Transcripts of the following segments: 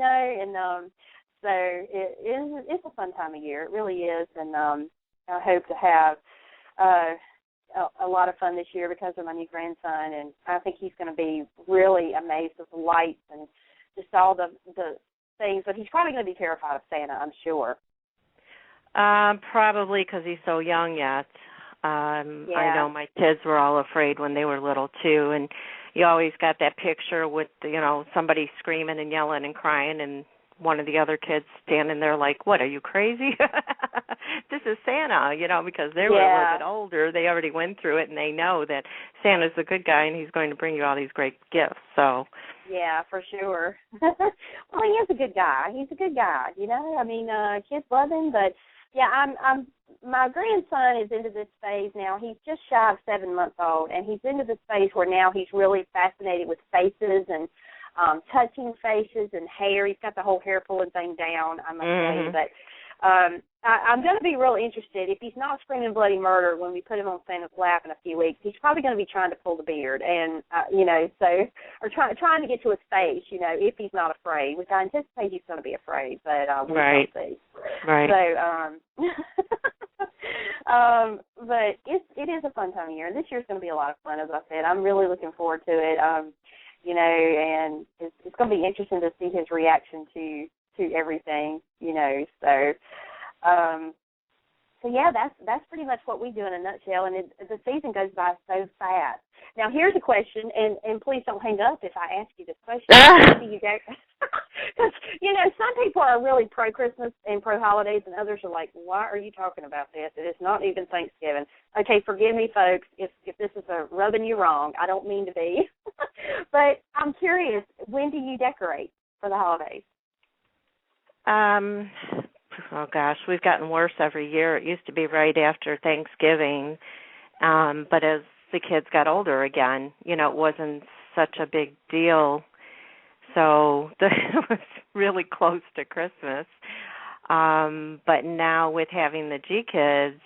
and so it's a fun time of year. It really is, and I hope to have a lot of fun this year because of my new grandson, and I think he's going to be really amazed with the lights and just all the things, but he's probably going to be terrified of Santa, I'm sure. Probably because he's so young yet. I know my kids were all afraid when they were little, too, and you always got that picture with, somebody screaming and yelling and crying and one of the other kids standing there like, what, are you crazy? This is Santa, because they were a little bit older. They already went through it, and they know that Santa's a good guy, and he's going to bring you all these great gifts. So. Yeah, for sure. Well, he is a good guy. He's a good guy, I mean, kids love him, but, yeah, my grandson is into this phase now. He's just shy of 7 months old, and he's into this phase where now he's really fascinated with faces and touching faces and hair. He's got the whole hair pulling thing down, I must say. But I'm going to be real interested. If he's not screaming bloody murder when we put him on Santa's lap in a few weeks, he's probably going to be trying to pull the beard, and or trying to get to his face, if he's not afraid, which I anticipate he's going to be afraid, but we'll see. Right. So, but it is a fun time of year, and this year's going to be a lot of fun, as I said. I'm really looking forward to it. And it's going to be interesting to see his reaction to everything, So yeah, that's pretty much what we do in a nutshell, and the season goes by so fast. Now, here's a question, and please don't hang up if I ask you this question. Because, some people are really pro-Christmas and pro-holidays, and others are like, why are you talking about this? It is not even Thanksgiving. Okay, forgive me, folks, if this is rubbing you wrong. I don't mean to be. But I'm curious, when do you decorate for the holidays? Oh, gosh, we've gotten worse every year. It used to be right after Thanksgiving, but as the kids got older again, it wasn't such a big deal. So it was really close to Christmas. But now with having the G kids,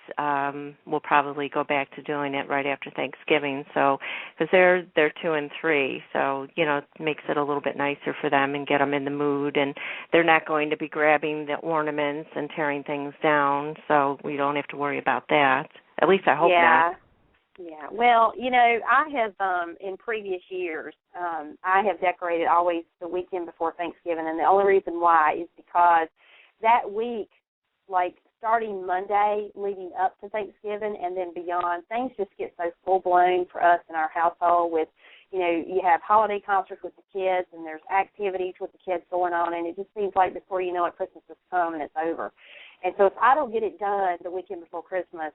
we'll probably go back to doing it right after Thanksgiving. So because they're 2 and 3, so it makes it a little bit nicer for them and get them in the mood. And they're not going to be grabbing the ornaments and tearing things down, so we don't have to worry about that. At least I hope not. Yeah. Well, I have in previous years, I have decorated always the weekend before Thanksgiving, and the only reason why is because that week, like starting Monday leading up to Thanksgiving and then beyond, things just get so full-blown for us in our household with, you have holiday concerts with the kids and there's activities with the kids going on, and it just seems like before you know it, Christmas has come and it's over. And so if I don't get it done the weekend before Christmas,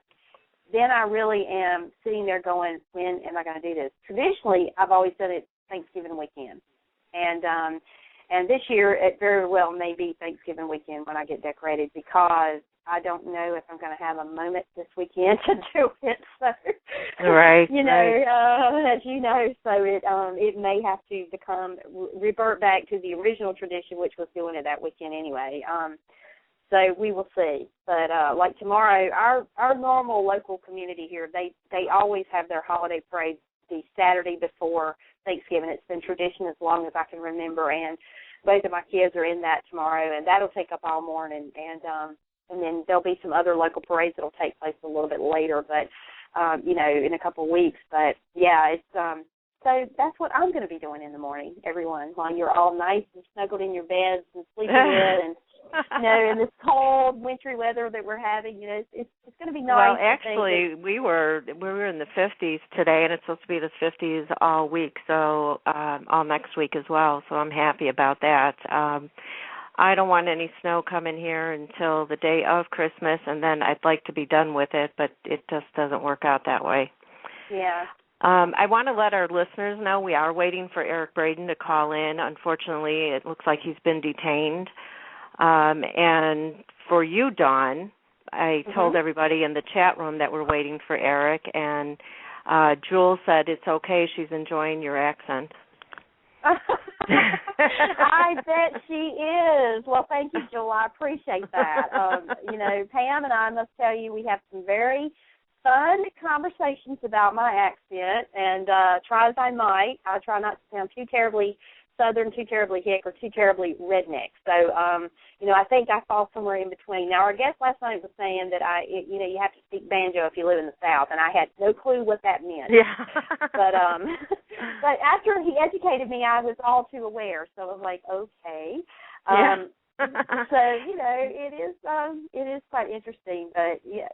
then I really am sitting there going, when am I going to do this? Traditionally, I've always done it Thanksgiving weekend. And this year, it very well may be Thanksgiving weekend when I get decorated because I don't know if I'm going to have a moment this weekend to do it. So, right. As you know, so it may have to revert back to the original tradition, which was doing it that weekend anyway. So we will see. But like tomorrow, our normal local community here, they always have their holiday parade the Saturday before Thanksgiving. It's been tradition as long as I can remember, and both of my kids are in that tomorrow, and that'll take up all morning. And then there'll be some other local parades that'll take place a little bit later, but in a couple of weeks. But yeah, it's so that's what I'm going to be doing in the morning, everyone, while you're all nice and snuggled in your beds and sleeping in, and in this cold, wintry weather that we're having, it's going to be nice. Well, actually, we were in the 50s today, and it's supposed to be the 50s all week, so all next week as well. So I'm happy about that. I don't want any snow coming here until the day of Christmas, and then I'd like to be done with it, but it just doesn't work out that way. Yeah. I want to let our listeners know we are waiting for Eric-Braeden to call in. Unfortunately, it looks like he's been detained. And for you, Dawn, I told everybody in the chat room that we're waiting for Eric, and Jewel said it's okay. She's enjoying your accent. I bet she is. Well, thank you, Jewel. I appreciate that. Pam and I must tell you, we have some very fun conversations about my accent, and try as I might, I try not to sound too terribly Southern, too terribly hick, or too terribly redneck. So, I think I fall somewhere in between. Now, our guest last night was saying that you have to speak banjo if you live in the South, and I had no clue what that meant. Yeah. But after he educated me, I was all too aware. So I was like, okay. Yeah. So, it is quite interesting, but yeah.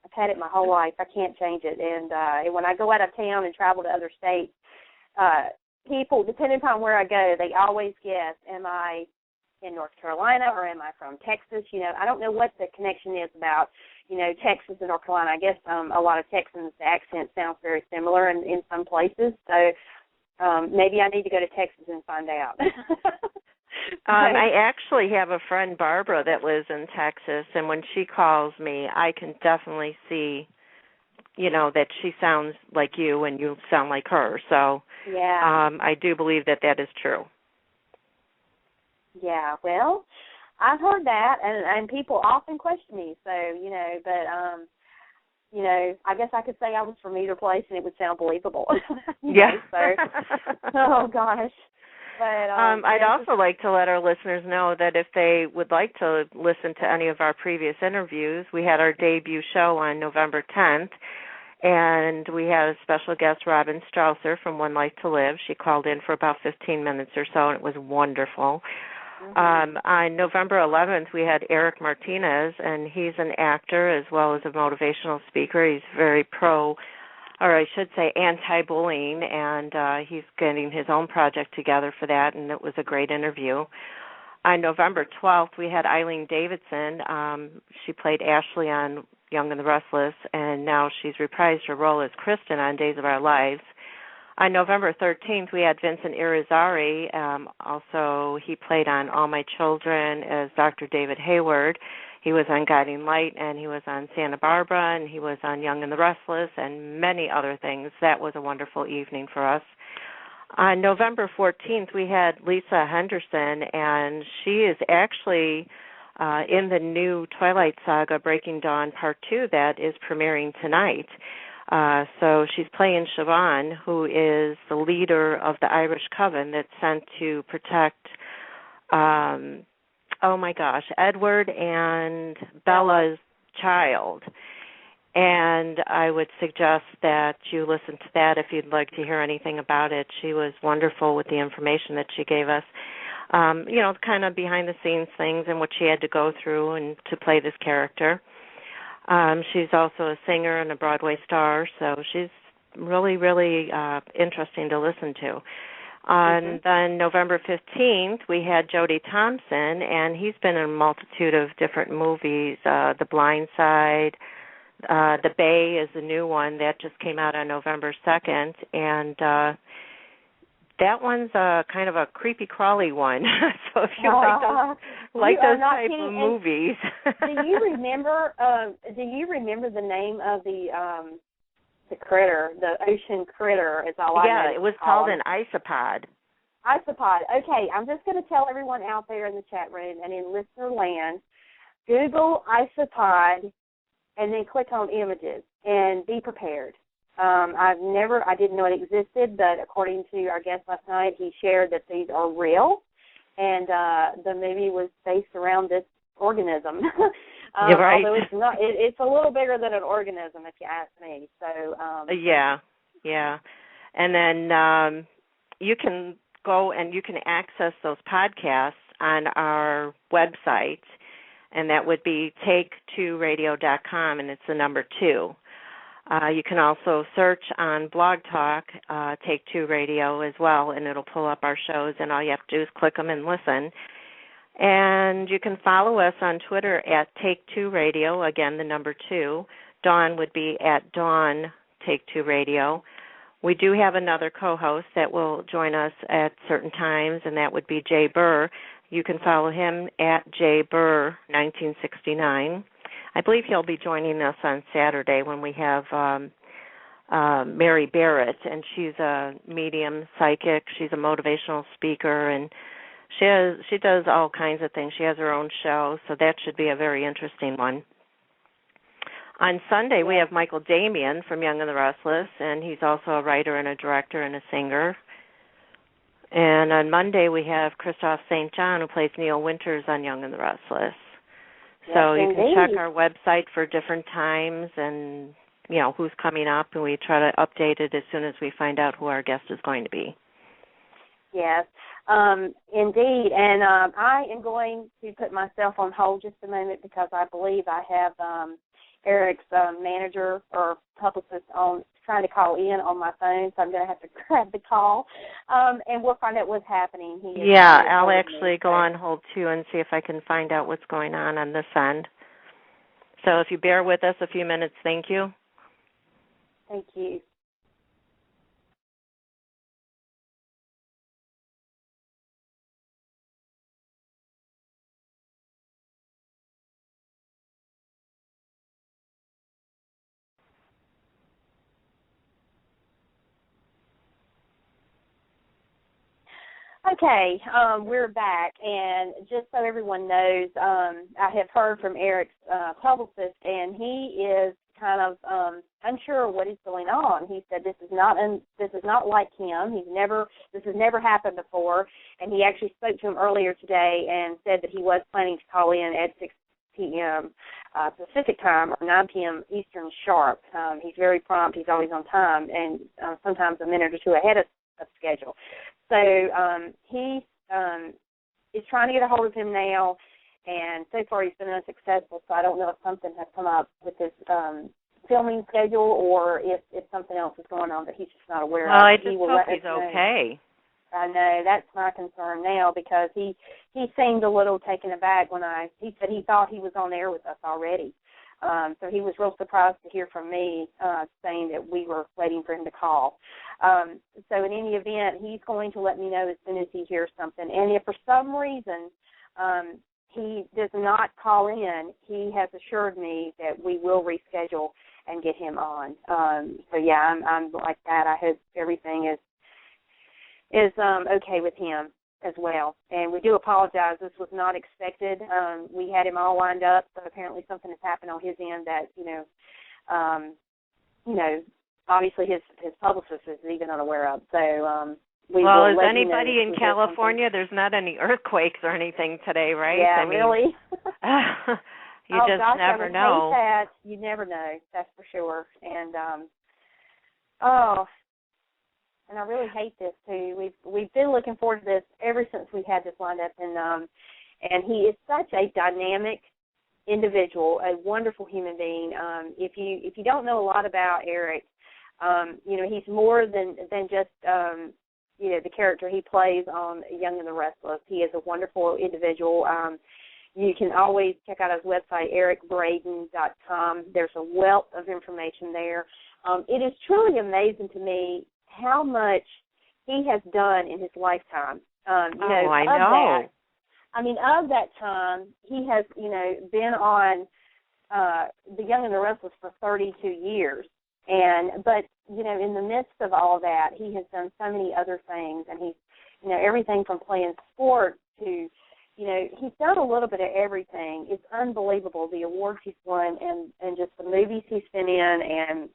I've had it my whole life. I can't change it. And when I go out of town and travel to other states, people, depending upon where I go, they always guess, am I in North Carolina or am I from Texas? I don't know what the connection is about, Texas and North Carolina. I guess a lot of Texans, the accent sounds very similar in some places. So maybe I need to go to Texas and find out. I actually have a friend, Barbara, that lives in Texas, and when she calls me, I can definitely see, that she sounds like you and you sound like her. So yeah, I do believe that is true. Yeah, well, I've heard that, and people often question me. So, but I guess I could say I was from either place, and it would sound believable. Yeah. Oh gosh. But, I'd also like to let our listeners know that if they would like to listen to any of our previous interviews, we had our debut show on November 10th, and we had a special guest, Robin Strausser from One Life to Live. She called in for about 15 minutes or so, and it was wonderful. Mm-hmm. On November 11th, we had Eric Martinez, and he's an actor as well as a motivational speaker. He's very anti-bullying, and he's getting his own project together for that, and it was a great interview. On November 12th, we had Eileen Davidson. She played Ashley on The-Young-and-the-Restless, and now she's reprised her role as Kristen on Days of Our Lives. On November 13th, we had Vincent Irizarry. Also, he played on All My Children as Dr. David Hayward. He was on Guiding Light, and he was on Santa Barbara, and he was on Young and the Restless, and many other things. That was a wonderful evening for us. On November 14th, we had Lisa Henderson, and she is actually in the new Twilight Saga Breaking Dawn Part 2 that is premiering tonight. So she's playing Siobhan, who is the leader of the Irish Coven that's sent to protect Edward and Bella's child. And I would suggest that you listen to that if you'd like to hear anything about it. She was wonderful with the information that she gave us, kind of behind-the-scenes things and what she had to go through and to play this character. She's also a singer and a Broadway star, so she's really, really interesting to listen to. On then November 15th, we had Jody Thompson, and he's been in a multitude of different movies. The Blind Side, The Bay is the new one that just came out on November 2nd, and that one's kind of a creepy crawly one. So if you like those type of movies. Do you remember the name of the critter, the ocean critter, is all I know. Yeah, it was called an isopod. Isopod. Okay, I'm just going to tell everyone out there in the chat room and in listener land, Google isopod and then click on images and be prepared. I didn't know it existed, but according to our guest last night, he shared that these are real, and the movie was based around this organism. You're right. Although it's not, it's a little bigger than an organism, if you ask me. So yeah, and then you can go and you can access those podcasts on our website, and that would be take2radio.com, and it's the number 2. You can also search on Blog Talk, Take Two Radio as well, and it'll pull up our shows, and all you have to do is click them and listen. And you can follow us on Twitter at Take Two Radio, again, the number 2. Dawn would be at Dawn Take Two Radio. We do have another co-host that will join us at certain times, and that would be Jay Burr. You can follow him at jburr1969. I believe he'll be joining us on Saturday when we have Mary Barrett, and she's a medium psychic. She's a motivational speaker, and she does all kinds of things. She has her own show, so that should be a very interesting one. On Sunday, we have Michael Damian from Young and the Restless, and he's also a writer and a director and a singer. And on Monday we have Christoph St. John, who plays Neil Winters on Young-and-the-Restless. So you can check our website for different times and, who's coming up, and we try to update it as soon as we find out who our guest is going to be. Yes, indeed. And I am going to put myself on hold just a moment because I believe I have Eric's manager or publicist trying to call in on my phone, so I'm going to have to grab the call, and we'll find out what's happening. I'll actually go on hold, too, and see if I can find out what's going on this end. So if you bear with us a few minutes, thank you. Thank you. Okay, we're back, and just so everyone knows, I have heard from Eric's publicist, and he is kind of unsure what is going on. He said this is not like him. This has never happened before, and he actually spoke to him earlier today and said that he was planning to call in at 6 p.m. Pacific time or 9 p.m. Eastern sharp. He's very prompt. He's always on time, and sometimes a minute or two ahead of schedule. So he is trying to get a hold of him now, and so far he's been unsuccessful, so I don't know if something has come up with his filming schedule or if something else is going on that he's just not aware of. Well, I just hope he's okay. I know. That's my concern now because he seemed a little taken aback when he said he thought he was on air with us already. So he was real surprised to hear from me saying that we were waiting for him to call. So in any event, he's going to let me know as soon as he hears something. And if for some reason he does not call in, he has assured me that we will reschedule and get him on. So yeah, I'm like that. I hope everything is okay with him as well. And we do apologize. This was not expected. We had him all lined up, but apparently something has happened on his end that, obviously his publicist is even unaware of. So is anybody in California? There's not any earthquakes or anything today, right? Yeah, really? You never know. You never know, that's for sure. And, and I really hate this too. We've been looking forward to this ever since we had this lined up, and he is such a dynamic individual, a wonderful human being. If you don't know a lot about Eric, he's more than just the character he plays on Young-and-the-Restless. He is a wonderful individual. You can always check out his website, eric-braeden.com. There's a wealth of information there. It is truly amazing to me how much he has done in his lifetime. I know. Of that time, he has, been on The Young and the Restless for 32 years. But in the midst of all that, he has done so many other things, and he's, everything from playing sports to, he's done a little bit of everything. It's unbelievable, the awards he's won and just the movies he's been in, and,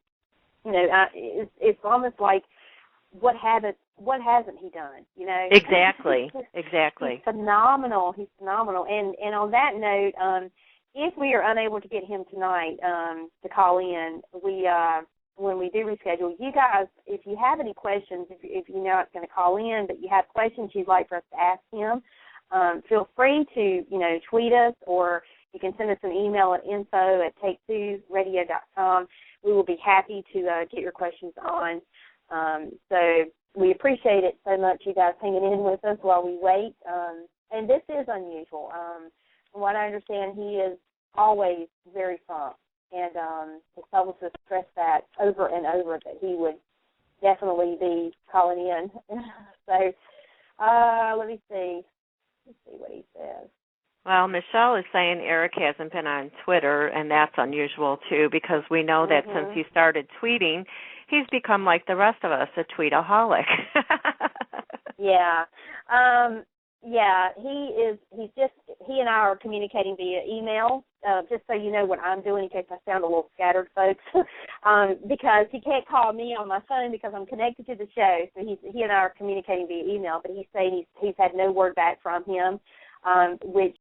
it's almost like, what hasn't he done? Exactly. He's phenomenal. He's phenomenal. And on that note, if we are unable to get him tonight to call in, when we do reschedule, you guys, if you have any questions, if you know it's going to call in, but you have questions you'd like for us to ask him, feel free to tweet us, or you can send us an email at info@take2radio.com. We will be happy to get your questions on. So we appreciate it so much, you guys hanging in with us while we wait. And this is unusual. From what I understand, he is always very prompt. And his publicist stressed that over and over, that he would definitely be calling in. So let me see. Let's see what he says. Well, Michelle is saying Eric hasn't been on Twitter, and that's unusual, too, because we know that since he started tweeting, he's become like the rest of us, a tweetaholic. Yeah. He and I are communicating via email, just so you know what I'm doing in case I sound a little scattered, folks, because he can't call me on my phone because I'm connected to the show. So he and I are communicating via email, but he's saying he's had no word back from him, which